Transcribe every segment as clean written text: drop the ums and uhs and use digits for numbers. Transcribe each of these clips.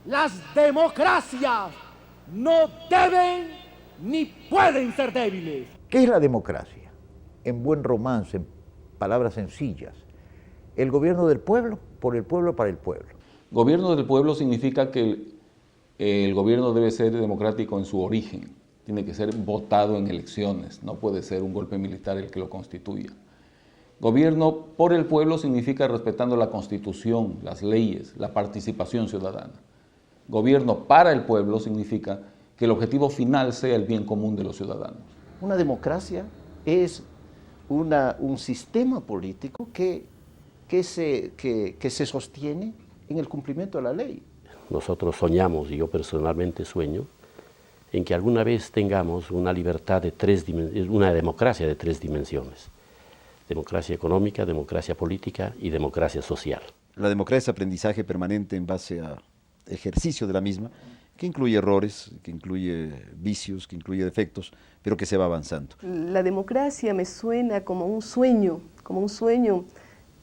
Las democracias no deben ni pueden ser débiles. ¿Qué es la democracia? En buen romance, en palabras sencillas, el gobierno del pueblo, por el pueblo, para el pueblo. Gobierno del pueblo significa que el gobierno debe ser democrático en su origen, tiene que ser votado en elecciones, no puede ser un golpe militar el que lo constituya. Gobierno por el pueblo significa respetando la Constitución, las leyes, la participación ciudadana. Gobierno para el pueblo significa que el objetivo final sea el bien común de los ciudadanos. Una democracia es un sistema político que se sostiene en el cumplimiento de la ley. Nosotros soñamos, y yo personalmente sueño, en que alguna vez tengamos una libertad de una democracia de 3 dimensiones. Democracia económica, democracia política y democracia social. La democracia es aprendizaje permanente en base a ejercicio de la misma, que incluye errores, que incluye vicios, que incluye defectos, pero que se va avanzando. La democracia me suena como un sueño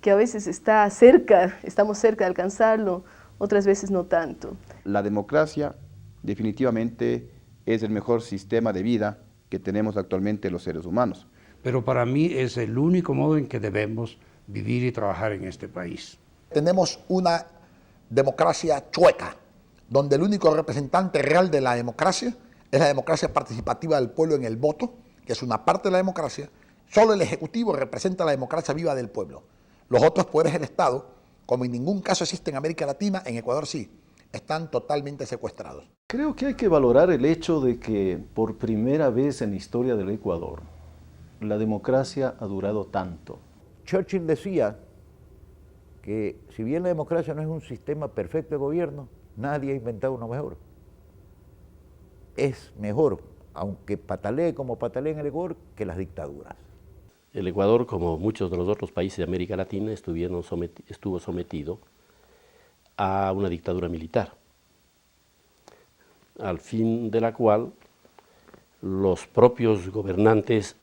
que a veces estamos cerca de alcanzarlo, otras veces no tanto. La democracia definitivamente es el mejor sistema de vida que tenemos actualmente los seres humanos. Pero para mí es el único modo en que debemos vivir y trabajar en este país. Tenemos una democracia chueca, donde el único representante real de la democracia es la democracia participativa del pueblo en el voto, que es una parte de la democracia. Solo el Ejecutivo representa la democracia viva del pueblo. Los otros poderes del Estado, como en ningún caso existe en América Latina, en Ecuador sí, están totalmente secuestrados. Creo que hay que valorar el hecho de que por primera vez en la historia del Ecuador, la democracia ha durado tanto. Churchill decía que si bien la democracia no es un sistema perfecto de gobierno, nadie ha inventado uno mejor. Es mejor, aunque patalee como patalee en el Ecuador, que las dictaduras. El Ecuador, como muchos de los otros países de América Latina, estuvo sometido a una dictadura militar, al fin de la cual los propios gobernantes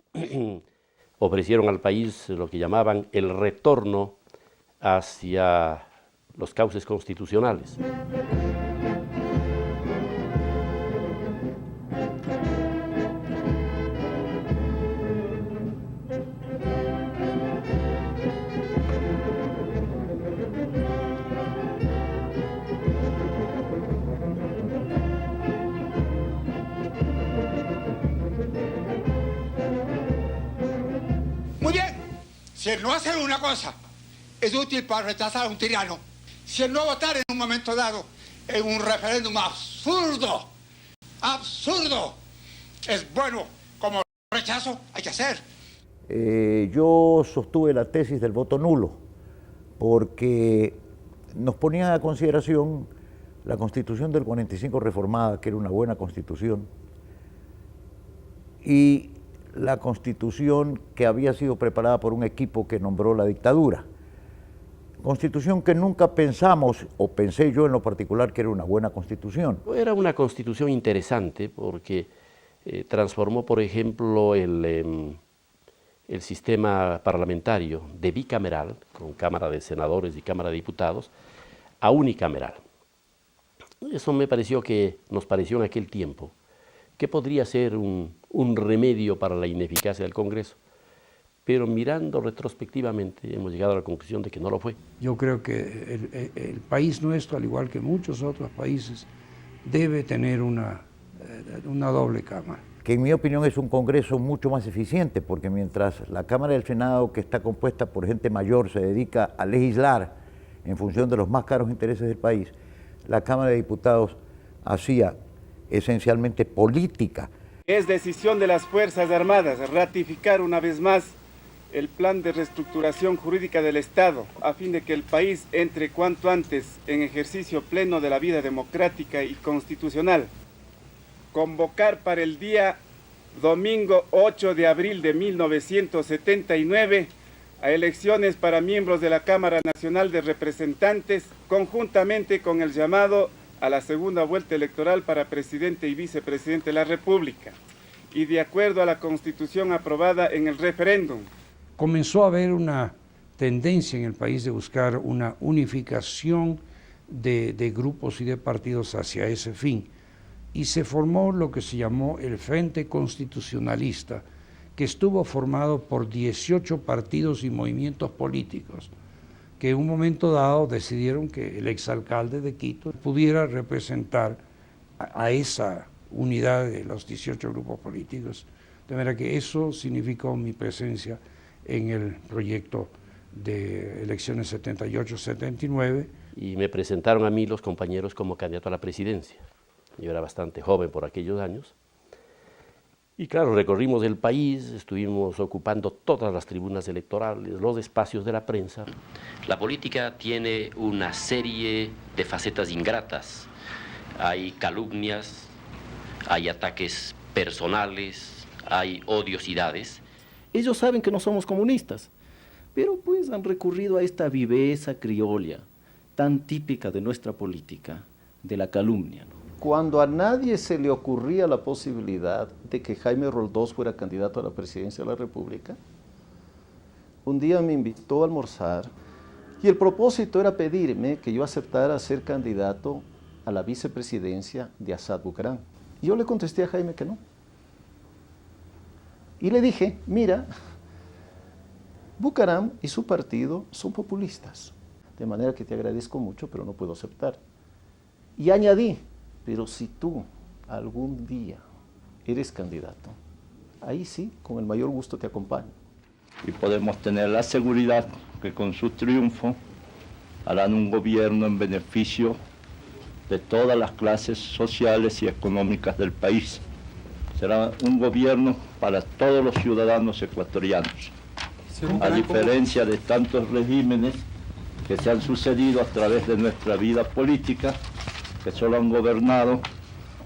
ofrecieron al país lo que llamaban el retorno hacia los cauces constitucionales. Muy bien, si el no hacer una cosa es útil para rechazar a un tirano, si el no votar en un momento dado en un referéndum absurdo, es bueno como rechazo, hay que hacer. Yo sostuve la tesis del voto nulo, porque nos ponían a consideración la Constitución del 45 reformada, que era una buena Constitución, y la Constitución que había sido preparada por un equipo que nombró la dictadura. Constitución que nunca pensamos, o pensé yo en lo particular, que era una buena Constitución. Era una Constitución interesante porque transformó, por ejemplo, el sistema parlamentario de bicameral, con Cámara de Senadores y Cámara de Diputados, a unicameral. Eso nos pareció en aquel tiempo que podría ser un remedio para la ineficacia del Congreso, pero mirando retrospectivamente hemos llegado a la conclusión de que no lo fue. Yo creo que el país nuestro, al igual que muchos otros países, debe tener una doble cámara. Que en mi opinión es un Congreso mucho más eficiente, porque mientras la Cámara del Senado, que está compuesta por gente mayor, se dedica a legislar en función de los más caros intereses del país, la Cámara de Diputados hacía esencialmente política. Es decisión de las Fuerzas Armadas ratificar una vez más el plan de reestructuración jurídica del Estado, a fin de que el país entre cuanto antes en ejercicio pleno de la vida democrática y constitucional. Convocar para el día domingo 8 de abril de 1979 a elecciones para miembros de la Cámara Nacional de Representantes, conjuntamente con el llamado a la segunda vuelta electoral para presidente y vicepresidente de la República, y de acuerdo a la Constitución aprobada en el referéndum. Comenzó a haber una tendencia en el país de buscar una unificación de grupos y de partidos hacia ese fin, y se formó lo que se llamó el Frente Constitucionalista, que estuvo formado por 18 partidos y movimientos políticos, que en un momento dado decidieron que el exalcalde de Quito pudiera representar a esa unidad de los 18 grupos políticos. De manera que eso significó mi presencia en el proyecto de elecciones 78-79. Y me presentaron a mí los compañeros como candidato a la presidencia. Yo era bastante joven por aquellos años. Y claro, recorrimos el país, estuvimos ocupando todas las tribunas electorales, los espacios de la prensa. La política tiene una serie de facetas ingratas. Hay calumnias, hay ataques personales, hay odiosidades. Ellos saben que no somos comunistas, pero pues han recurrido a esta viveza criolla, tan típica de nuestra política, de la calumnia, ¿no? Cuando a nadie se le ocurría la posibilidad de que Jaime Roldós fuera candidato a la presidencia de la República, un día me invitó a almorzar y el propósito era pedirme que yo aceptara ser candidato a la vicepresidencia de Assad Bucaram. Y yo le contesté a Jaime que no. Y le dije, mira, Bucaram y su partido son populistas, de manera que te agradezco mucho, pero no puedo aceptar. Y añadí, pero si tú algún día eres candidato, ahí sí, con el mayor gusto te acompaño. Y podemos tener la seguridad que con su triunfo harán un gobierno en beneficio de todas las clases sociales y económicas del país. Será un gobierno para todos los ciudadanos ecuatorianos, a diferencia de tantos regímenes que se han sucedido a través de nuestra vida política, que solo han gobernado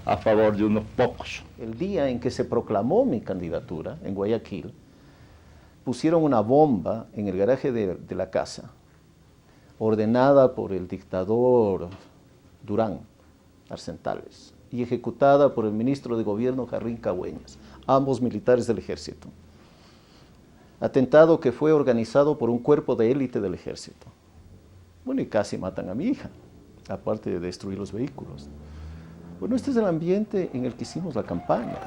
a favor de unos pocos. El día en que se proclamó mi candidatura en Guayaquil, pusieron una bomba en el garaje de la casa, ordenada por el dictador Durán Arcentales y ejecutada por el ministro de Gobierno Jarrín Cagüeñas, ambos militares del ejército. Atentado que fue organizado por un cuerpo de élite del ejército. Bueno, y casi matan a mi hija, aparte de destruir los vehículos. Bueno, este es el ambiente en el que hicimos la campaña.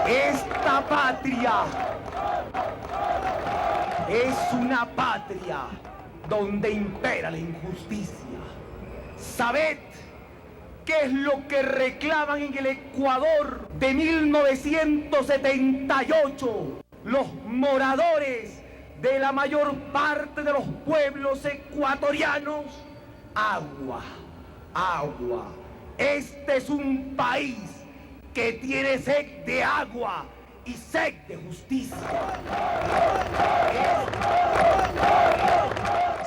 Esta patria es una patria donde impera la injusticia. Sabed qué es lo que reclaman en el Ecuador de 1978 los moradores de la mayor parte de los pueblos ecuatorianos. Agua, agua. Este es un país que tiene sed de agua y sed de justicia.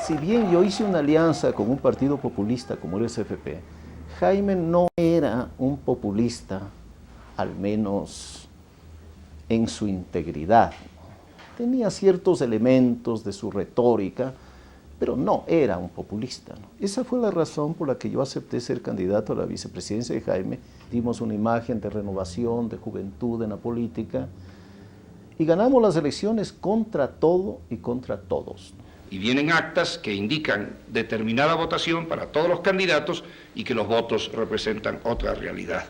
Si bien yo hice una alianza con un partido populista como el SFP, Jaime no era un populista, al menos en su integridad. Tenía ciertos elementos de su retórica, pero no era un populista, ¿no? Esa fue la razón por la que yo acepté ser candidato a la vicepresidencia de Jaime. Dimos una imagen de renovación, de juventud en la política, y ganamos las elecciones contra todo y contra todos. Y vienen actas que indican determinada votación para todos los candidatos y que los votos representan otra realidad.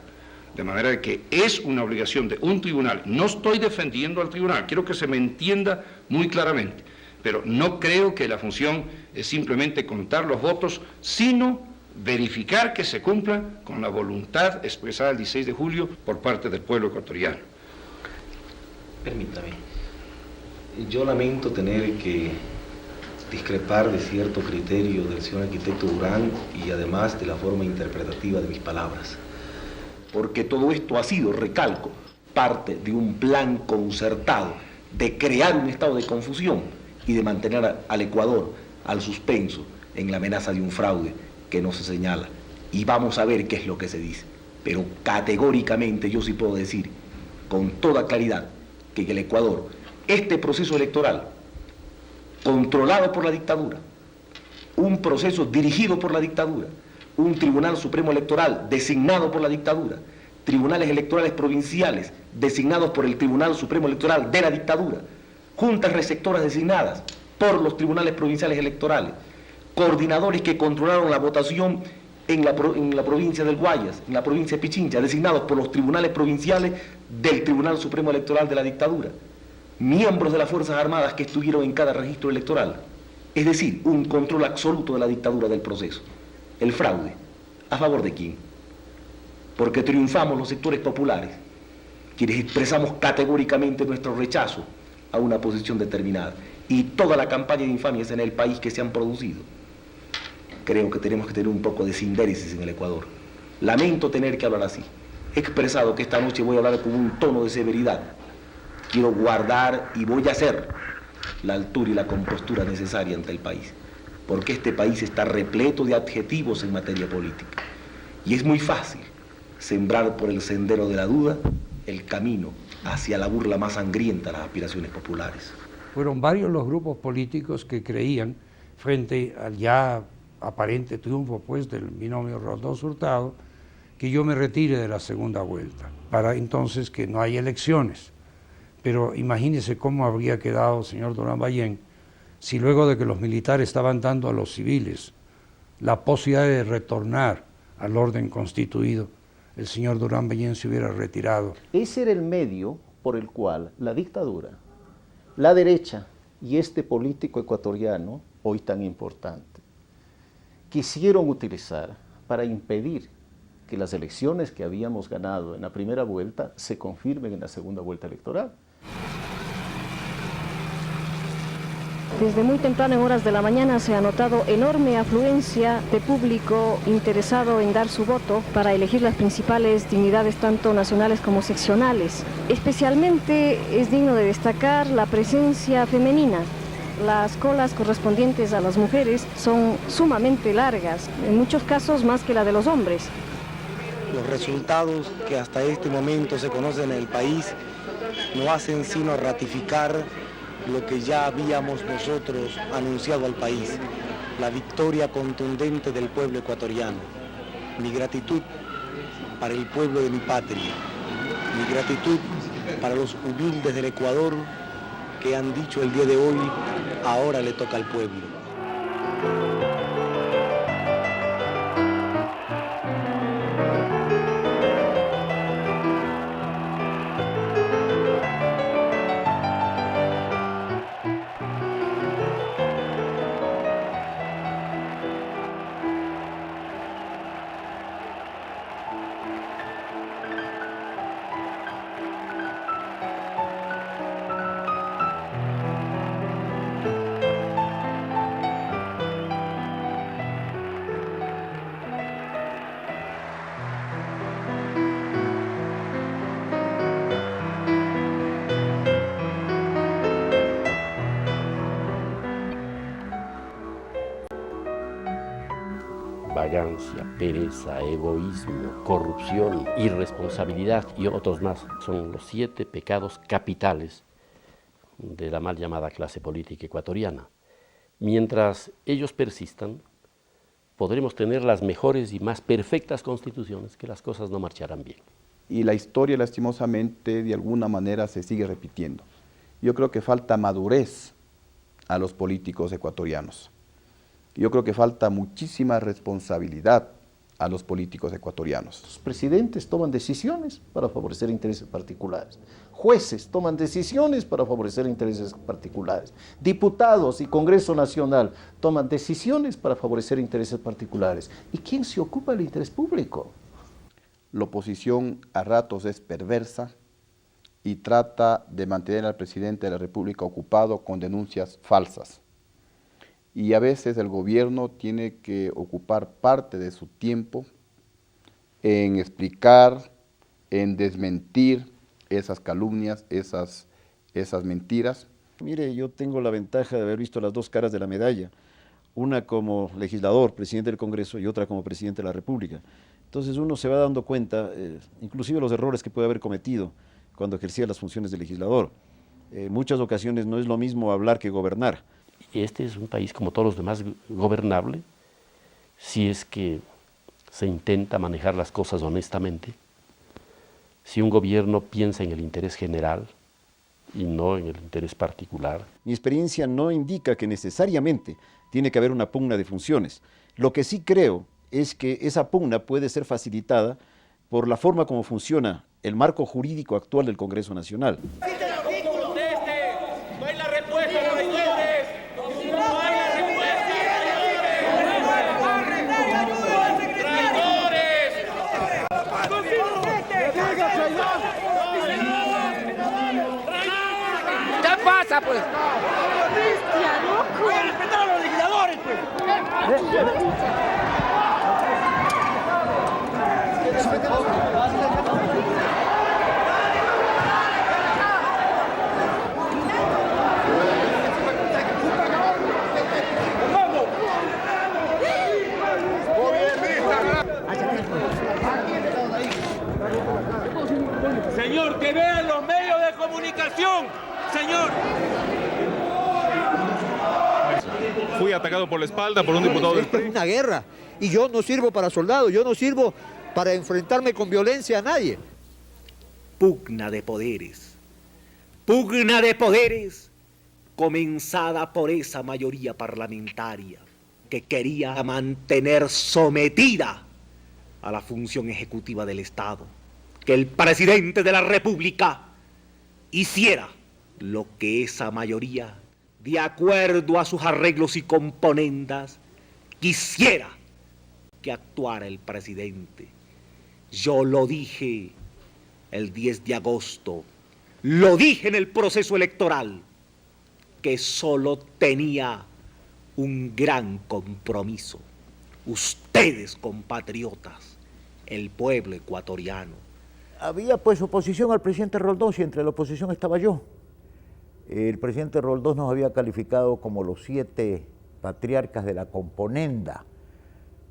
De manera que es una obligación de un tribunal. No estoy defendiendo al tribunal, quiero que se me entienda muy claramente, pero no creo que la función es simplemente contar los votos, sino verificar que se cumpla con la voluntad expresada el 16 de julio por parte del pueblo ecuatoriano. Permítame, yo lamento tener que discrepar de cierto criterio del señor arquitecto Durán y además de la forma interpretativa de mis palabras. Porque todo esto ha sido, recalco, parte de un plan concertado de crear un estado de confusión y de mantener al Ecuador al suspenso en la amenaza de un fraude que no se señala. Y vamos a ver qué es lo que se dice. Pero categóricamente yo sí puedo decir con toda claridad que en el Ecuador este proceso electoral controlado por la dictadura, un proceso dirigido por la dictadura, un Tribunal Supremo Electoral designado por la dictadura, tribunales electorales provinciales designados por el Tribunal Supremo Electoral de la dictadura, juntas receptoras designadas por los tribunales provinciales electorales, coordinadores que controlaron la votación en la provincia del Guayas, en la provincia de Pichincha, designados por los tribunales provinciales del Tribunal Supremo Electoral de la dictadura, miembros de las Fuerzas Armadas que estuvieron en cada registro electoral, es decir, un control absoluto de la dictadura del proceso. El fraude, ¿a favor de quién? Porque triunfamos los sectores populares, quienes expresamos categóricamente nuestro rechazo a una posición determinada, y toda la campaña de infamias en el país que se han producido. Creo que tenemos que tener un poco de sindéresis en el Ecuador. Lamento tener que hablar así. He expresado que esta noche voy a hablar con un tono de severidad. Quiero guardar y voy a hacer la altura y la compostura necesaria ante el país, porque este país está repleto de adjetivos en materia política. Y es muy fácil sembrar por el sendero de la duda el camino hacia la burla más sangrienta de las aspiraciones populares. Fueron varios los grupos políticos que creían, frente al ya aparente triunfo pues del binomio Roldós-Hurtado, que yo me retire de la segunda vuelta, para entonces que no haya elecciones. Pero imagínese cómo habría quedado, señor Durán Ballén, si luego de que los militares estaban dando a los civiles la posibilidad de retornar al orden constituido, el señor Durán Ballén se hubiera retirado. Ese era el medio por el cual la dictadura, la derecha y este político ecuatoriano, hoy tan importante, quisieron utilizar para impedir que las elecciones que habíamos ganado en la primera vuelta se confirmen en la segunda vuelta electoral. Desde muy temprano en horas de la mañana se ha notado enorme afluencia de público interesado en dar su voto para elegir las principales dignidades tanto nacionales como seccionales. Especialmente es digno de destacar la presencia femenina. Las colas correspondientes a las mujeres son sumamente largas, en muchos casos más que la de los hombres. Los resultados que hasta este momento se conocen en el país no hacen sino ratificar lo que ya habíamos nosotros anunciado al país, la victoria contundente del pueblo ecuatoriano. Mi gratitud para el pueblo de mi patria, mi gratitud para los humildes del Ecuador que han dicho el día de hoy, ahora le toca al pueblo. Vagancia, pereza, egoísmo, corrupción, irresponsabilidad y otros más son los 7 pecados capitales de la mal llamada clase política ecuatoriana. Mientras ellos persistan, podremos tener las mejores y más perfectas constituciones, que las cosas no marcharán bien. Y la historia, lastimosamente, de alguna manera se sigue repitiendo. Yo creo que falta madurez a los políticos ecuatorianos. Yo creo que falta muchísima responsabilidad a los políticos ecuatorianos. Los presidentes toman decisiones para favorecer intereses particulares. Jueces toman decisiones para favorecer intereses particulares. Diputados y Congreso Nacional toman decisiones para favorecer intereses particulares. ¿Y quién se ocupa del interés público? La oposición a ratos es perversa y trata de mantener al presidente de la República ocupado con denuncias falsas. Y a veces el gobierno tiene que ocupar parte de su tiempo en explicar, en desmentir esas calumnias, esas mentiras. Mire, yo tengo la ventaja de haber visto las dos caras de la medalla, una como legislador, presidente del Congreso, y otra como presidente de la República. Entonces uno se va dando cuenta, inclusive los errores que puede haber cometido cuando ejercía las funciones de legislador. En muchas ocasiones no es lo mismo hablar que gobernar. Este es un país, como todos los demás, gobernable, si es que se intenta manejar las cosas honestamente, si un gobierno piensa en el interés general y no en el interés particular. Mi experiencia no indica que necesariamente tiene que haber una pugna de funciones. Lo que sí creo es que esa pugna puede ser facilitada por la forma como funciona el marco jurídico actual del Congreso Nacional. ¿Qué pasa, pues? ¡Voy a respetar a los legisladores, pues! Señor, que vean los medios de comunicación, señor. Fui atacado por la espalda por un diputado del PRI. Es una guerra y yo no sirvo para soldado, yo no sirvo para enfrentarme con violencia a nadie. Pugna de poderes comenzada por esa mayoría parlamentaria que quería mantener sometida a la función ejecutiva del Estado, que el presidente de la República hiciera lo que esa mayoría, de acuerdo a sus arreglos y componendas, quisiera que actuara el presidente. Yo lo dije el 10 de agosto, lo dije en el proceso electoral, que solo tenía un gran compromiso. Ustedes, compatriotas, el pueblo ecuatoriano. Había pues oposición al presidente Roldós y entre la oposición estaba yo. El presidente Roldós nos había calificado como los 7 patriarcas de la componenda.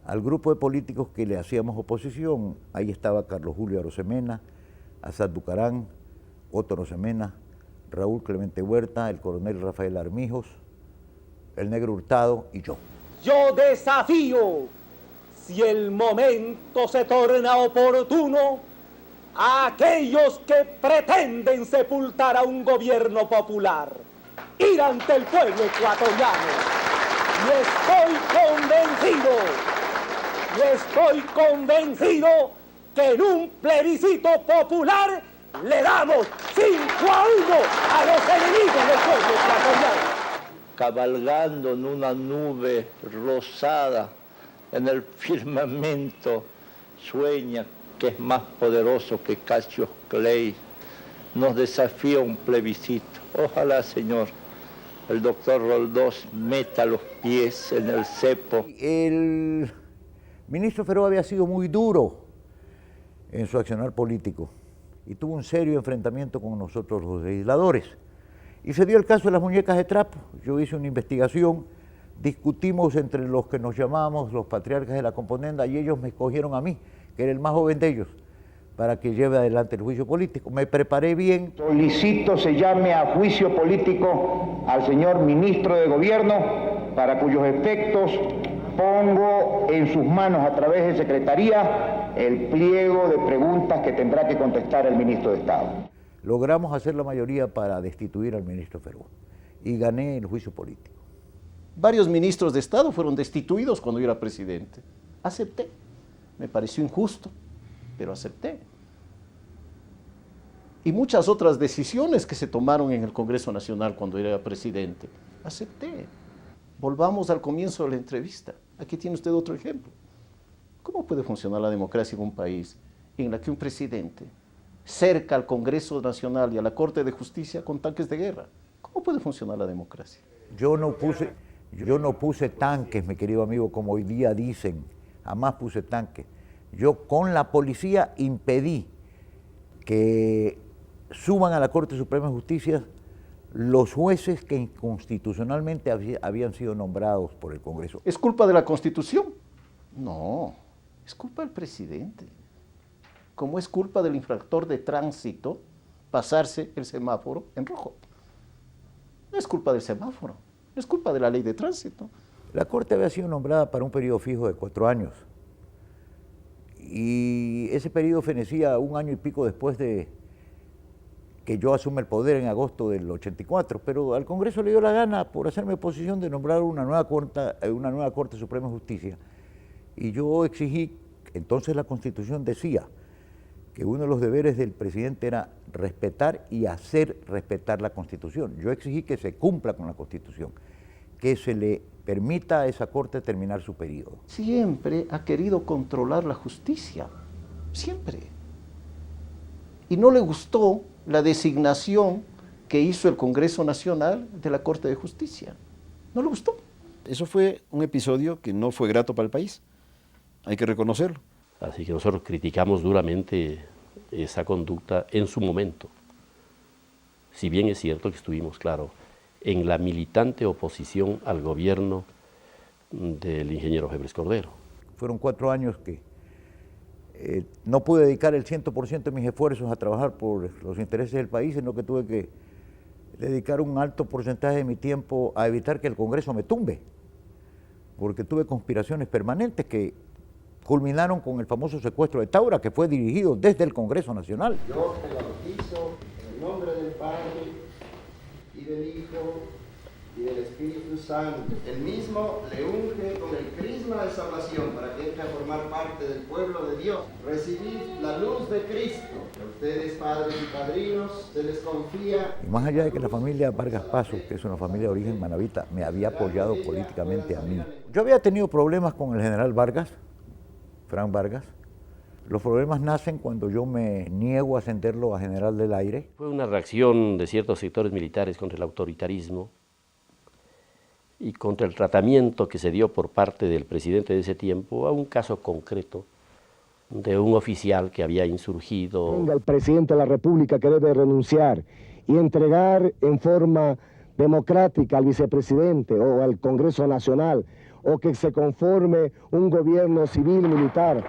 Al grupo de políticos que le hacíamos oposición, ahí estaba Carlos Julio Arosemena, Asad Bucarán, Otto Arosemena, Raúl Clemente Huerta, el coronel Rafael Armijos, el negro Hurtado y yo. Yo desafío, si el momento se torna oportuno, a aquellos que pretenden sepultar a un gobierno popular, ir ante el pueblo ecuatoriano. Y estoy convencido que en un plebiscito popular le damos 5-1 a los enemigos del pueblo ecuatoriano. Cabalgando en una nube rosada en el firmamento, sueña que es más poderoso que Cassius Clay. Nos desafía un plebiscito. Ojalá, señor, el doctor Roldós meta los pies en el cepo. El ministro Feró había sido muy duro en su accionar político y tuvo un serio enfrentamiento con nosotros los legisladores. Y se dio el caso de las muñecas de trapo. Yo hice una investigación, discutimos entre los que nos llamábamos los patriarcas de la componenda y ellos me escogieron a mí, que era el más joven de ellos, para que lleve adelante el juicio político. Me preparé bien. Solicito se llame a juicio político al señor ministro de Gobierno, para cuyos efectos pongo en sus manos a través de Secretaría el pliego de preguntas que tendrá que contestar el ministro de Estado. Logramos hacer la mayoría para destituir al ministro Feró y gané el juicio político. Varios ministros de Estado fueron destituidos cuando yo era presidente. Acepté. me pareció injusto, pero acepté. Y muchas otras decisiones que se tomaron en el Congreso Nacional cuando era presidente, acepté. Volvamos al comienzo de la entrevista. Aquí tiene usted otro ejemplo. ¿Cómo puede funcionar la democracia en un país en la que un presidente cerca al Congreso Nacional y a la Corte de Justicia con tanques de guerra? ¿Cómo puede funcionar la democracia? Yo no puse tanques, mi querido amigo, como hoy día dicen. Jamás puse tanques. Yo con la policía impedí que suban a la Corte Suprema de Justicia los jueces que inconstitucionalmente habían sido nombrados por el Congreso. ¿Es culpa de la Constitución? No, es culpa del presidente. Como es culpa del infractor de tránsito pasarse el semáforo en rojo. No es culpa del semáforo, es culpa de la ley de tránsito. La Corte había sido nombrada para un periodo fijo de 4 años. Y ese periodo fenecía 1 año y pico después de que yo asume el poder en agosto del 84, pero al Congreso le dio la gana por hacerme oposición de nombrar una nueva Corte Suprema de Justicia. Y yo exigí, entonces la Constitución decía que uno de los deberes del presidente era respetar y hacer respetar la Constitución. Yo exigí que se cumpla con la Constitución, que se le permita a esa Corte terminar su periodo. Siempre ha querido controlar la justicia, siempre. Y no le gustó la designación que hizo el Congreso Nacional de la Corte de Justicia. No le gustó. Eso fue un episodio que no fue grato para el país, hay que reconocerlo. Así que nosotros criticamos duramente esa conducta en su momento. Si bien es cierto que estuvimos, claro, en la militante oposición al gobierno del ingeniero Febres Cordero. Fueron 4 años que no pude dedicar el 100% de mis esfuerzos a trabajar por los intereses del país, sino que tuve que dedicar un alto porcentaje de mi tiempo a evitar que el Congreso me tumbe, porque tuve conspiraciones permanentes que culminaron con el famoso secuestro de Taura, que fue dirigido desde el Congreso Nacional. Yo te bautizo en el nombre del Padre y del Hijo y del Espíritu Santo. El mismo le unge con el crisma de salvación para que entre a formar parte del pueblo de Dios. Recibid la luz de Cristo. A ustedes, padres y padrinos, se les confía. Y más allá de que la familia Vargas Paso, que es una familia de origen manabita, me había apoyado políticamente a mí. Yo había tenido problemas con el general Vargas, Fran Vargas. Los problemas nacen cuando yo me niego a ascenderlo a general del aire. Fue una reacción de ciertos sectores militares contra el autoritarismo y contra el tratamiento que se dio por parte del presidente de ese tiempo a un caso concreto de un oficial que había insurgido. Venga el presidente de la República que debe renunciar y entregar en forma democrática al vicepresidente o al Congreso Nacional, o que se conforme un gobierno civil militar.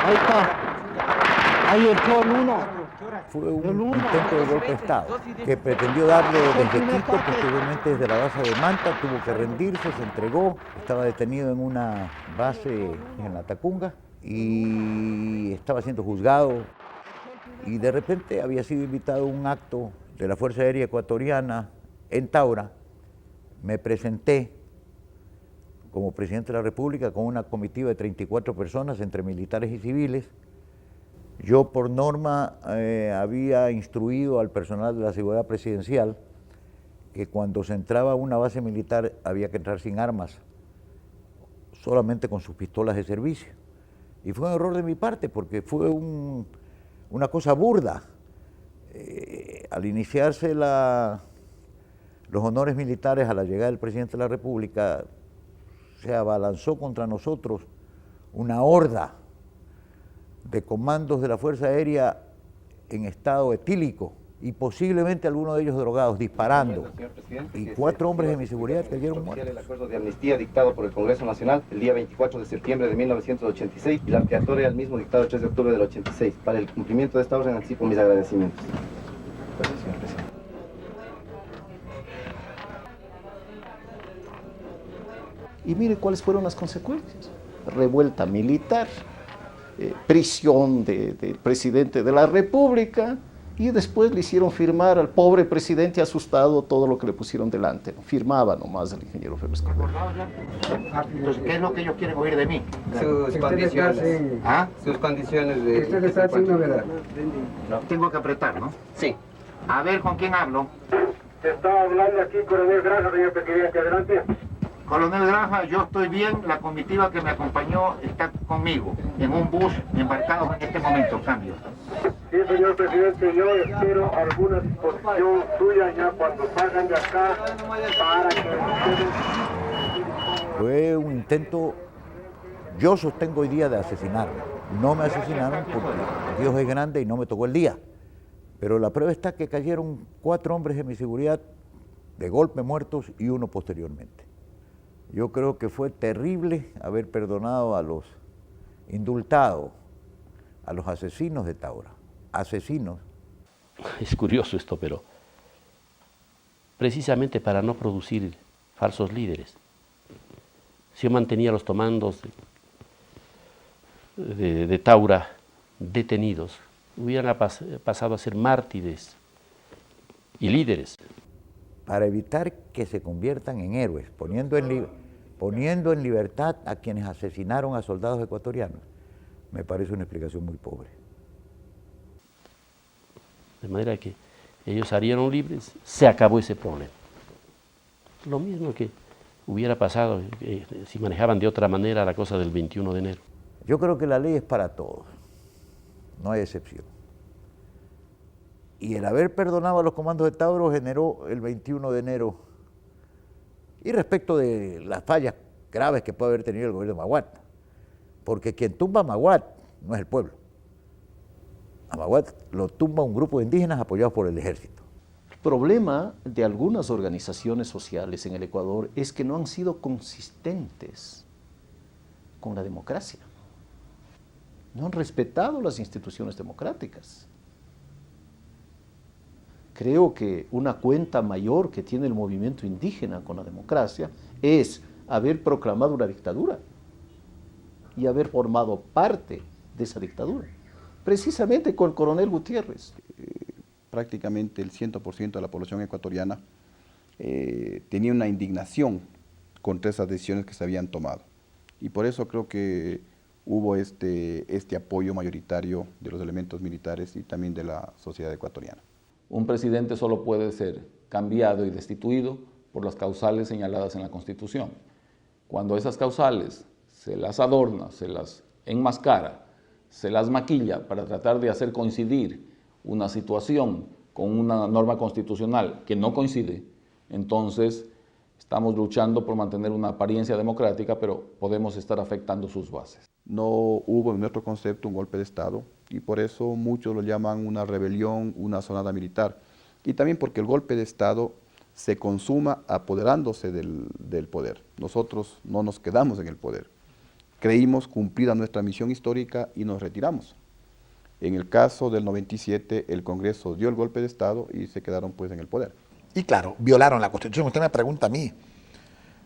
Ahí está. Ahí entró el uno. Fue un intento de golpe de Estado que pretendió darle desde Quito, posteriormente desde la base de Manta, tuvo que rendirse, se entregó, estaba detenido en una base en la Tacunga y estaba siendo juzgado. Y de repente había sido invitado a un acto de la Fuerza Aérea Ecuatoriana en Taura. Me presenté como presidente de la República con una comitiva de 34 personas, entre militares y civiles. Yo por norma había instruido al personal de la seguridad presidencial que cuando se entraba a una base militar había que entrar sin armas, solamente con sus pistolas de servicio. Y fue un error de mi parte porque fue una cosa burda. Al iniciarse los honores militares a la llegada del presidente de la República, se abalanzó contra nosotros una horda de comandos de la Fuerza Aérea en estado etílico y posiblemente algunos de ellos drogados, disparando. Y 4 hombres de mi seguridad cayeron muertos. El acuerdo de amnistía dictado por el Congreso Nacional el día 24 de septiembre de 1986 y la ampliatoria al mismo dictado el 3 de octubre del 86. Para el cumplimiento de esta orden anticipo mis agradecimientos. Gracias, señor presidente. Y mire cuáles fueron las consecuencias. Revuelta militar, prisión del presidente de la República Y después le hicieron firmar al pobre presidente asustado todo lo que le pusieron delante. Firmaba nomás el ingeniero Febres Cordero. Entonces, ¿qué es lo que ellos quieren oír de mí? Sus condiciones. ¿Ah? Sus condiciones de... Usted está haciendo verdad. Tengo que apretar, ¿no? Sí. A ver, ¿con quién hablo? Está hablando aquí Coronel Granja, señor presidente. Adelante. Coronel Granja, yo estoy bien. La comitiva que me acompañó está conmigo en un bus embarcado en este momento. Cambio. Sí, señor presidente, yo espero alguna disposición suya ya cuando salgan de acá para que ustedes... Fue un intento, yo sostengo hoy día, de asesinarme. No me asesinaron porque Dios es grande y no me tocó el día. Pero la prueba está que cayeron 4 hombres de mi seguridad de golpe muertos y uno posteriormente. Yo creo que fue terrible haber perdonado a los indultados, a los asesinos de Taura. Asesinos. Es curioso esto, pero precisamente para no producir falsos líderes, si yo mantenía los comandos de Taura detenidos, hubieran pasado a ser mártires y líderes. Para evitar que se conviertan en héroes, poniendo en libertad a quienes asesinaron a soldados ecuatorianos, me parece una explicación muy pobre. De manera que ellos salieron libres, se acabó ese problema. Lo mismo que hubiera pasado si manejaban de otra manera la cosa del 21 de enero. Yo creo que la ley es para todos, no hay excepción. Y el haber perdonado a los comandos de Tauro generó el 21 de enero. Y respecto de las fallas graves que puede haber tenido el gobierno de Maguad, porque quien tumba a Maguad no es el pueblo. A Maguad lo tumba un grupo de indígenas apoyados por el ejército. El problema de algunas organizaciones sociales en el Ecuador es que no han sido consistentes con la democracia. No han respetado las instituciones democráticas. Creo que una cuenta mayor que tiene el movimiento indígena con la democracia es haber proclamado una dictadura y haber formado parte de esa dictadura, precisamente con el coronel Gutiérrez. Prácticamente el 100% de la población ecuatoriana tenía una indignación contra esas decisiones que se habían tomado. Y por eso creo que hubo este apoyo mayoritario de los elementos militares y también de la sociedad ecuatoriana. Un presidente solo puede ser cambiado y destituido por las causales señaladas en la Constitución. Cuando esas causales se las adorna, se las enmascara, se las maquilla para tratar de hacer coincidir una situación con una norma constitucional que no coincide, entonces estamos luchando por mantener una apariencia democrática, pero podemos estar afectando sus bases. No hubo en nuestro concepto un golpe de Estado y por eso muchos lo llaman una rebelión, una sonada militar. Y también porque el golpe de Estado se consuma apoderándose del poder. Nosotros no nos quedamos en el poder. Creímos cumplida nuestra misión histórica y nos retiramos. En el caso del 97, el Congreso dio el golpe de Estado y se quedaron pues en el poder. Y claro, violaron la Constitución. Usted me pregunta a mí,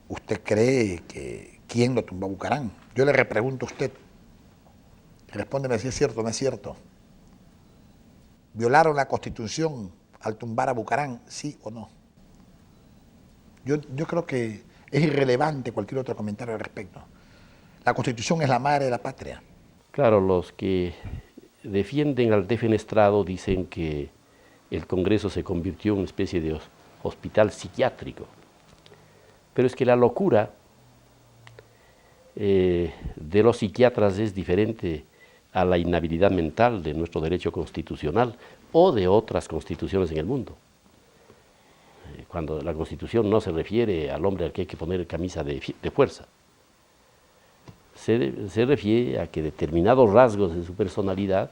¿usted cree que quién lo tumbó a Bucaram? Yo le repregunto a usted, respóndeme si es cierto o no es cierto. ¿Violaron la Constitución al tumbar a Bucaram, sí o no? Yo creo que es irrelevante cualquier otro comentario al respecto. La Constitución es la madre de la patria. Claro, los que defienden al defenestrado dicen que el Congreso se convirtió en una especie de hospital psiquiátrico. Pero es que la locura de los psiquiatras es diferente a la inhabilidad mental de nuestro derecho constitucional o de otras constituciones en el mundo. Cuando la Constitución no se refiere al hombre al que hay que poner camisa de fuerza, se refiere a que determinados rasgos de su personalidad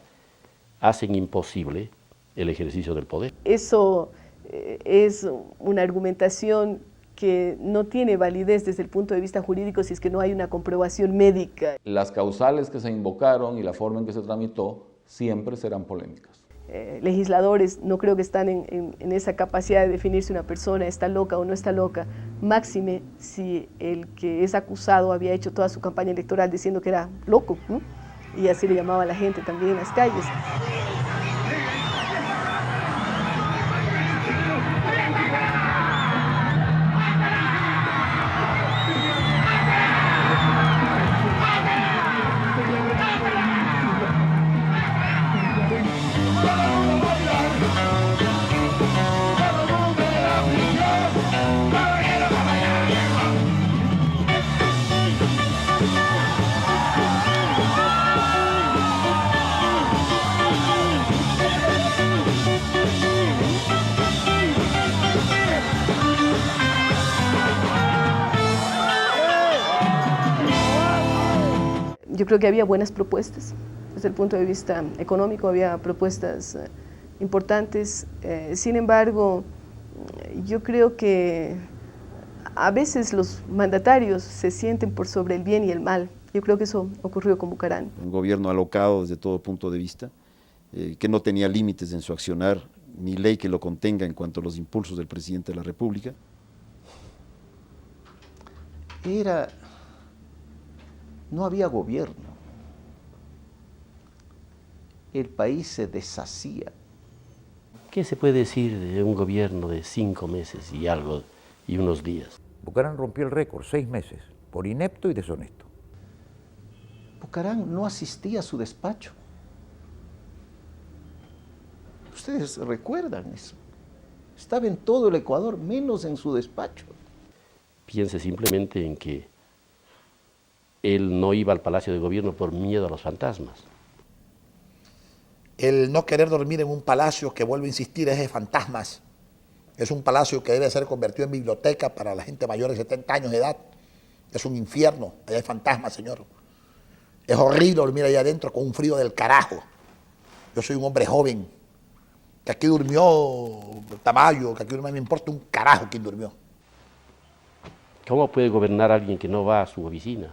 hacen imposible el ejercicio del poder. Eso es una argumentación que no tiene validez desde el punto de vista jurídico si es que no hay una comprobación médica. Las causales que se invocaron y la forma en que se tramitó siempre serán polémicas. Legisladores no creo que están en esa capacidad de definir si una persona está loca o no está loca, máxime si el que es acusado había hecho toda su campaña electoral diciendo que era loco, ¿no? Y así le llamaba a la gente también en las calles. Yo creo que había buenas propuestas. Desde el punto de vista económico había propuestas importantes. Sin embargo, yo creo que a veces los mandatarios se sienten por sobre el bien y el mal. Yo creo que eso ocurrió con Bucaram. Un gobierno alocado desde todo punto de vista, que no tenía límites en su accionar, ni ley que lo contenga en cuanto a los impulsos del presidente de la República. No había gobierno. El país se deshacía. ¿Qué se puede decir de un gobierno de 5 meses y algo y unos días? Bucaram rompió el récord, 6 meses, por inepto y deshonesto. Bucaram no asistía a su despacho. Ustedes recuerdan eso. Estaba en todo el Ecuador, menos en su despacho. Piense simplemente en que él no iba al Palacio de Gobierno por miedo a los fantasmas. El no querer dormir en un palacio, que vuelvo a insistir, es de fantasmas. Es un palacio que debe ser convertido en biblioteca para la gente mayor de 70 años de edad. Es un infierno, allá hay fantasmas, señor. Es horrible dormir allá adentro con un frío del carajo. Yo soy un hombre joven, que aquí durmió Tamayo, que aquí no me importa un carajo quién durmió. ¿Cómo puede gobernar alguien que no va a su oficina?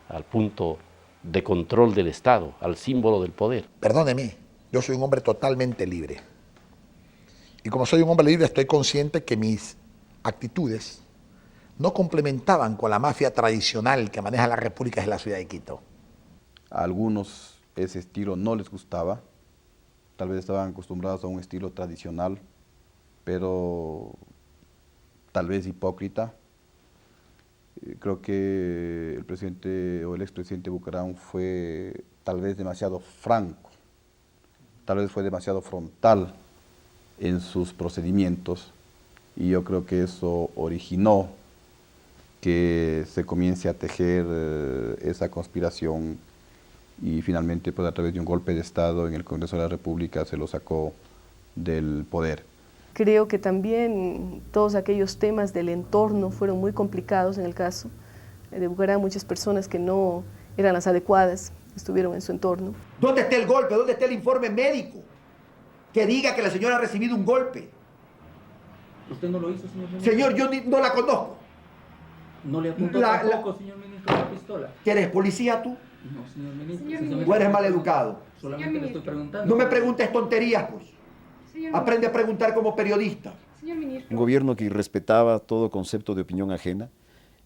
Al punto de control del Estado, al símbolo del poder. Perdóneme, yo soy un hombre totalmente libre. Y como soy un hombre libre, estoy consciente que mis actitudes no complementaban con la mafia tradicional que maneja las repúblicas de la ciudad de Quito. A algunos ese estilo no les gustaba, tal vez estaban acostumbrados a un estilo tradicional, pero tal vez hipócrita. Creo que el presidente o el expresidente Bucaram fue tal vez demasiado franco, tal vez fue demasiado frontal en sus procedimientos, y yo creo que eso originó que se comience a tejer esa conspiración, y finalmente pues a través de un golpe de Estado en el Congreso de la República se lo sacó del poder. Creo que también todos aquellos temas del entorno fueron muy complicados en el caso de Bucaram. Muchas personas que no eran las adecuadas estuvieron en su entorno. ¿Dónde está el golpe? ¿Dónde está el informe médico que diga que la señora ha recibido un golpe? ¿Usted no lo hizo, señor ministro? Señor, yo no la conozco. ¿No le apuntó tampoco, señor ministro, la pistola? ¿Que eres policía tú? No, señor ministro. Tú eres maleducado. Solamente le estoy preguntando. No me preguntes tonterías, pues. Aprende a preguntar como periodista. Un gobierno que irrespetaba todo concepto de opinión ajena,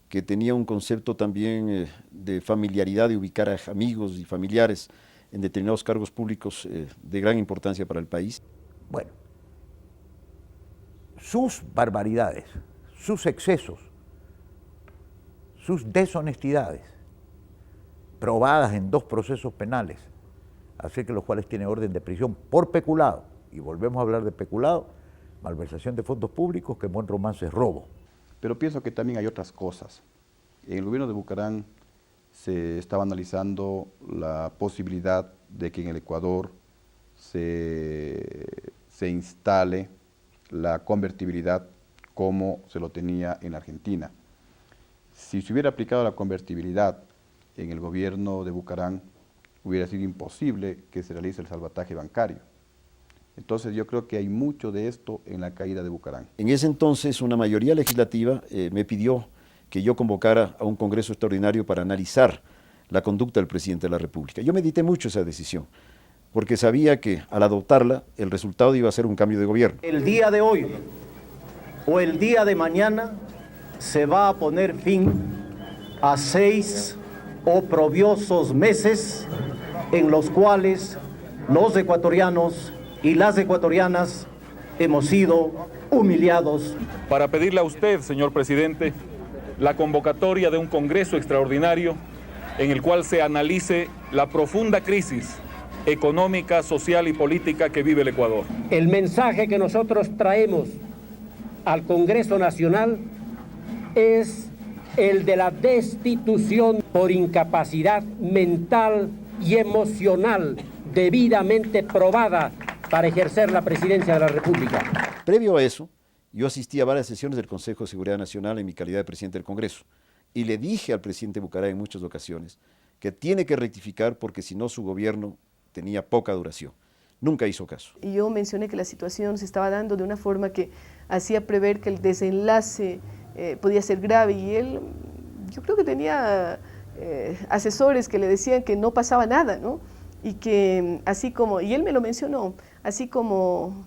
que tenía un concepto también de familiaridad, de ubicar a amigos y familiares en determinados cargos públicos de gran importancia para el país. Bueno, sus barbaridades, sus excesos, sus deshonestidades, probadas en 2 procesos penales, acerca de los cuales tiene orden de prisión por peculado. Y volvemos a hablar de peculado, malversación de fondos públicos, que en buen romance es robo. Pero pienso que también hay otras cosas. En el gobierno de Bucaram se estaba analizando la posibilidad de que en el Ecuador se instale la convertibilidad como se lo tenía en Argentina. Si se hubiera aplicado la convertibilidad en el gobierno de Bucaram, hubiera sido imposible que se realice el salvataje bancario. Entonces yo creo que hay mucho de esto en la caída de Bucaram. En ese entonces una mayoría legislativa me pidió que yo convocara a un congreso extraordinario para analizar la conducta del presidente de la República. Yo medité mucho esa decisión, porque sabía que al adoptarla el resultado iba a ser un cambio de gobierno. El día de hoy o el día de mañana se va a poner fin a 6 oprobiosos meses en los cuales los ecuatorianos y las ecuatorianas hemos sido humillados. Para pedirle a usted, señor presidente, la convocatoria de un congreso extraordinario en el cual se analice la profunda crisis económica, social y política que vive el Ecuador. El mensaje que nosotros traemos al Congreso Nacional es el de la destitución por incapacidad mental y emocional debidamente probada para ejercer la presidencia de la República. Previo a eso, yo asistí a varias sesiones del Consejo de Seguridad Nacional en mi calidad de presidente del Congreso y le dije al presidente Bucaram en muchas ocasiones que tiene que rectificar porque si no su gobierno tenía poca duración. Nunca hizo caso. Y yo mencioné que la situación se estaba dando de una forma que hacía prever que el desenlace podía ser grave, y él, yo creo que tenía asesores que le decían que no pasaba nada, ¿no? Y que así como, y él me lo mencionó, así como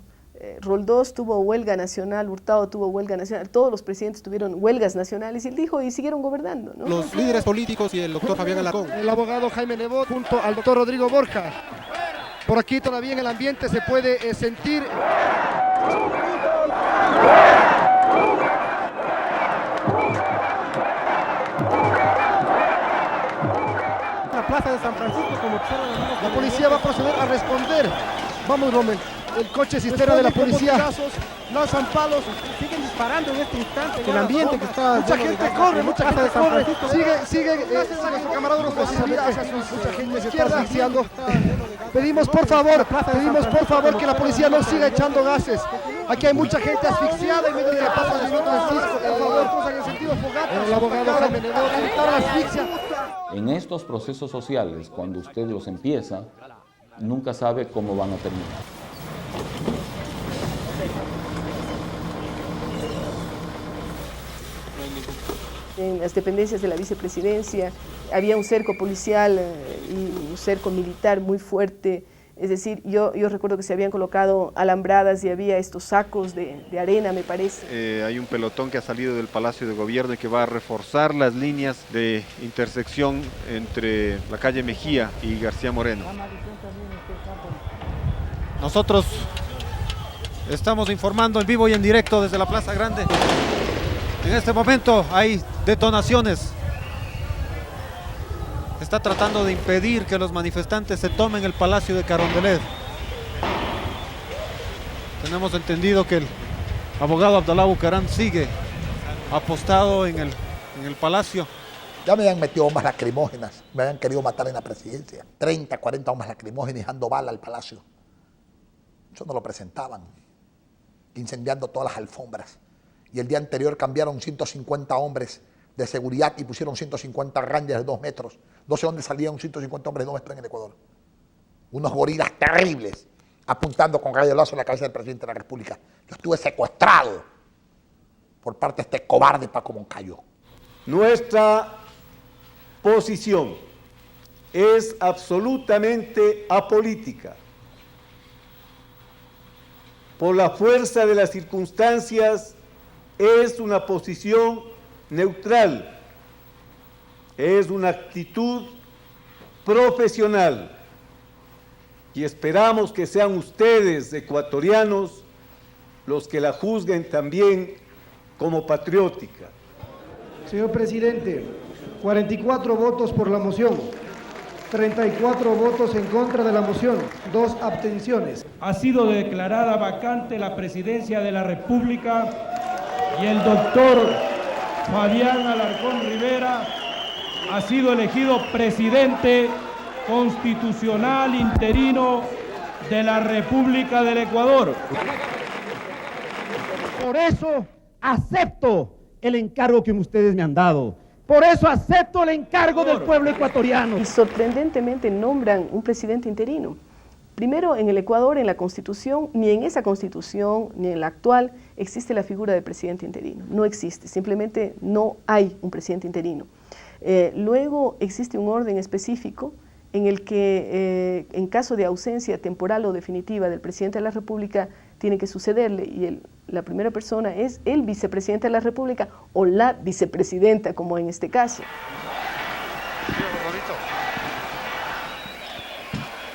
Roldós tuvo huelga nacional, Hurtado tuvo huelga nacional, todos los presidentes tuvieron huelgas nacionales, y él dijo, y siguieron gobernando, ¿no? Los líderes políticos y el doctor Fabián Alarcón. El abogado Jaime Nebot junto al doctor Rodrigo Borja. Por aquí todavía en el ambiente se puede sentir. La plaza de San Francisco, como la policía va a proceder a responder. Vamos, Rommel. El coche cisterna de la policía lanzan palos, siguen disparando en este instante. El ambiente que está... Mucha gente corre, mucha gente corre. Sigue su camarógrafo, mucha gente se está asfixiando. Pedimos por favor que la policía no siga echando gases. Aquí hay mucha gente asfixiada en medio de la plaza de San Francisco. Por favor, cruzan en sentido fogata. El abogado Jaime Nebot, evitar la asfixia. En estos procesos sociales, cuando usted los empieza, nunca sabe cómo van a terminar. En las dependencias de la vicepresidencia había un cerco policial y un cerco militar muy fuerte. Es decir, yo recuerdo que se habían colocado alambradas y había estos sacos de arena, me parece. Hay un pelotón que ha salido del Palacio de Gobierno y que va a reforzar las líneas de intersección entre la calle Mejía y García Moreno. Nosotros estamos informando en vivo y en directo desde la Plaza Grande. En este momento hay detonaciones. Se está tratando de impedir que los manifestantes se tomen el Palacio de Carondelet. Tenemos entendido que el abogado Abdalá Bucaram sigue apostado en el Palacio. Ya me habían metido bombas lacrimógenas, me habían querido matar en la presidencia. 30, 40 bombas lacrimógenas dejando bala al Palacio. Eso no lo presentaban, incendiando todas las alfombras. Y el día anterior cambiaron 150 hombres de seguridad y pusieron 150 rangers de 2 metros. No sé dónde salían 150 hombres de 2 metros en el Ecuador. Unos gorilas terribles, apuntando con rayo láser a la cabeza del presidente de la República. Yo estuve secuestrado por parte de este cobarde Paco Moncayo. Nuestra posición es absolutamente apolítica. Por la fuerza de las circunstancias, es una posición neutral, es una actitud profesional y esperamos que sean ustedes, ecuatorianos, los que la juzguen también como patriótica. Señor presidente, 44 votos por la moción, 34 votos en contra de la moción, 2 abstenciones. Ha sido declarada vacante la presidencia de la República y el doctor Fabián Alarcón Rivera ha sido elegido presidente constitucional interino de la República del Ecuador. Por eso acepto el encargo que ustedes me han dado. Por eso acepto el encargo del pueblo ecuatoriano. Y sorprendentemente nombran un presidente interino. Primero, en el Ecuador, en la Constitución, ni en esa Constitución, ni en la actual, existe la figura del presidente interino. No existe, simplemente no hay un presidente interino. Luego existe un orden específico en el que, en caso de ausencia temporal o definitiva del presidente de la República, tiene que sucederle, y la primera persona es el vicepresidente de la República o la vicepresidenta, como en este caso.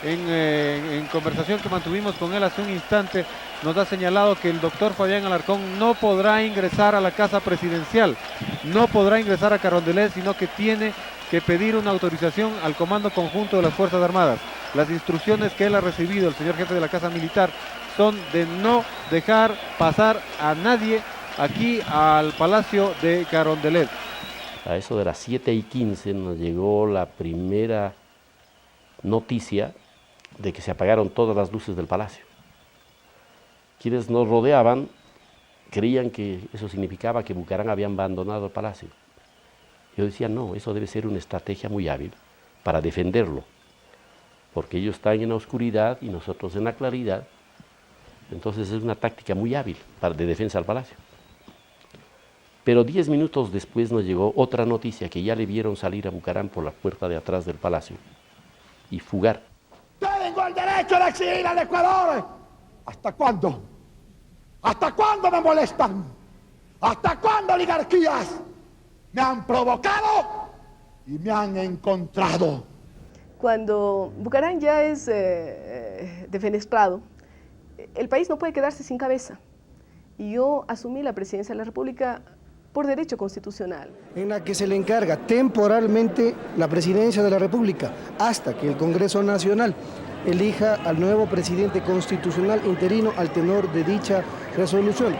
En conversación que mantuvimos con él hace un instante, nos ha señalado que el doctor Fabián Alarcón no podrá ingresar a la casa presidencial, no podrá ingresar a Carondelet, sino que tiene que pedir una autorización al Comando Conjunto de las Fuerzas Armadas. Las instrucciones que él ha recibido, el señor jefe de la Casa Militar, son de no dejar pasar a nadie aquí al Palacio de Carondelet. A eso de las 7:15 nos llegó la primera noticia de que se apagaron todas las luces del palacio. Quienes nos rodeaban creían que eso significaba que Bucaram había abandonado el palacio. Yo decía, no, eso debe ser una estrategia muy hábil para defenderlo, porque ellos están en la oscuridad y nosotros en la claridad. Entonces es una táctica muy hábil de defensa al palacio. Pero 10 minutos después nos llegó otra noticia, que ya le vieron salir a Bucaram por la puerta de atrás del palacio y fugar. Tengo el derecho de exigir al Ecuador. ¿Hasta cuándo? ¿Hasta cuándo me molestan? ¿Hasta cuándo oligarquías me han provocado y me han encontrado? Cuando Bucaram ya es defenestrado, el país no puede quedarse sin cabeza. Y yo asumí la presidencia de la República por derecho constitucional. En la que se le encarga temporalmente la presidencia de la República hasta que el Congreso Nacional elija al nuevo presidente constitucional interino al tenor de dicha resolución.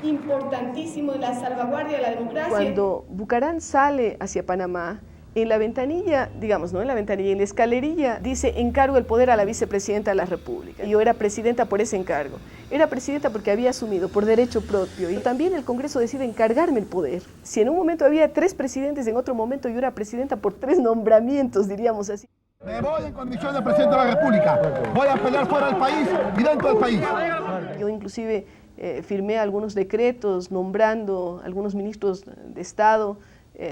Importantísimo en la salvaguardia de la democracia. Cuando Bucaram sale hacia Panamá, en la ventanilla, digamos, no en la ventanilla, en la escalerilla, dice: encargo el poder a la vicepresidenta de la República. Yo era presidenta por ese encargo. Era presidenta porque había asumido por derecho propio. Y también el Congreso decide encargarme el poder. Si en un momento había 3 presidentes, en otro momento yo era presidenta por 3 nombramientos, diríamos así. Me voy en condición de presidente de la República. Voy a pelear fuera del país y dentro del país. Yo inclusive firmé algunos decretos nombrando algunos ministros de Estado,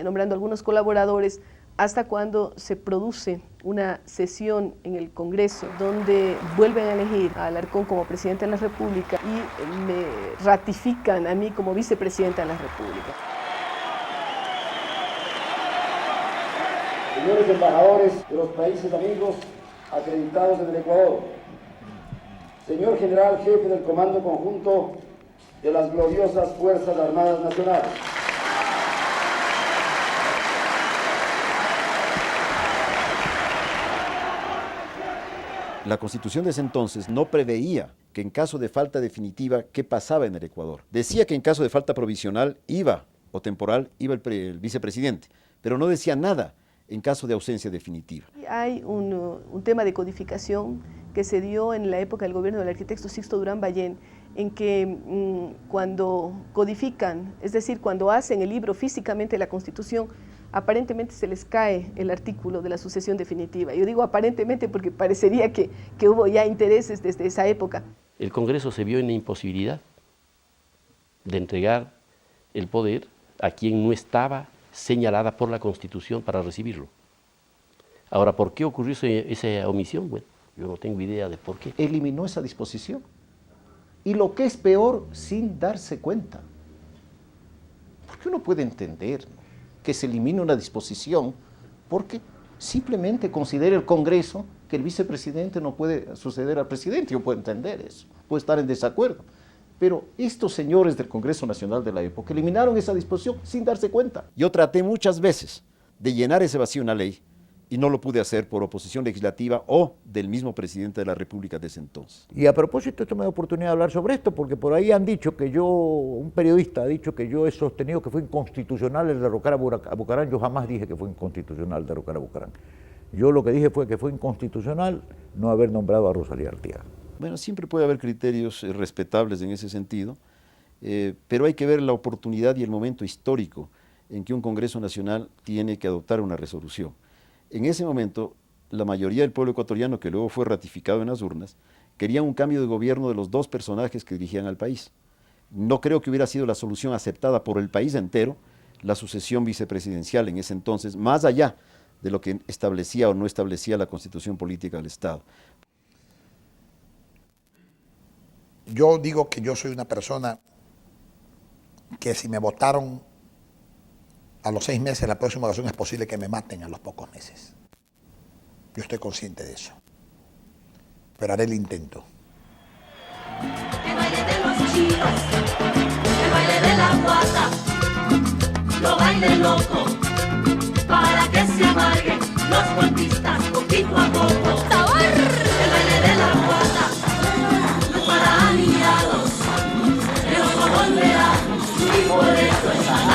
nombrando algunos colaboradores, hasta cuando se produce una sesión en el Congreso donde vuelven a elegir a Alarcón como presidente de la República y me ratifican a mí como vicepresidenta de la República. Señores embajadores de los países amigos acreditados en el Ecuador, señor general jefe del Comando Conjunto de las gloriosas Fuerzas Armadas Nacionales, la Constitución de ese entonces no preveía que en caso de falta definitiva, ¿qué pasaba en el Ecuador? Decía que en caso de falta provisional o temporal, iba el vicepresidente, pero no decía nada en caso de ausencia definitiva. Hay un tema de codificación que se dio en la época del gobierno del arquitecto Sixto Durán Ballén, en que cuando codifican, es decir, cuando hacen el libro físicamente la Constitución, aparentemente se les cae el artículo de la sucesión definitiva. Yo digo aparentemente porque parecería que hubo ya intereses desde esa época. El Congreso se vio en la imposibilidad de entregar el poder a quien no estaba señalada por la Constitución para recibirlo. Ahora, ¿por qué ocurrió esa omisión? Bueno, yo no tengo idea de por qué. Eliminó esa disposición. Y lo que es peor, sin darse cuenta. Porque uno puede entender que se elimine una disposición porque simplemente considera el Congreso que el vicepresidente no puede suceder al presidente. Yo puedo entender eso, puedo estar en desacuerdo. Pero estos señores del Congreso Nacional de la época eliminaron esa disposición sin darse cuenta. Yo traté muchas veces de llenar ese vacío en la ley y no lo pude hacer por oposición legislativa o del mismo presidente de la República de ese entonces. Y a propósito, esto me da oportunidad de hablar sobre esto, porque por ahí han dicho que un periodista ha dicho que yo he sostenido que fue inconstitucional el derrocar a Bucaram. Yo jamás dije que fue inconstitucional derrocar a Bucaram. Yo lo que dije fue que fue inconstitucional no haber nombrado a Rosalía Arteaga. Bueno, siempre puede haber criterios respetables en ese sentido, pero hay que ver la oportunidad y el momento histórico en que un Congreso Nacional tiene que adoptar una resolución. En ese momento, la mayoría del pueblo ecuatoriano, que luego fue ratificado en las urnas, quería un cambio de gobierno de los 2 personajes que dirigían al país. No creo que hubiera sido la solución aceptada por el país entero, la sucesión vicepresidencial en ese entonces, más allá de lo que establecía o no establecía la Constitución Política del Estado. Yo digo que yo soy una persona que si me votaron a los 6 meses, la próxima ocasión es posible que me maten a los pocos meses. Yo estoy consciente de eso. Pero haré el intento. El baile de los chivos, el baile de la guata, lo baile loco, para que se amarguen los cuentistas poquito a poco. ¡Sabor! El baile de la guata, para aniñados, el ojos esto es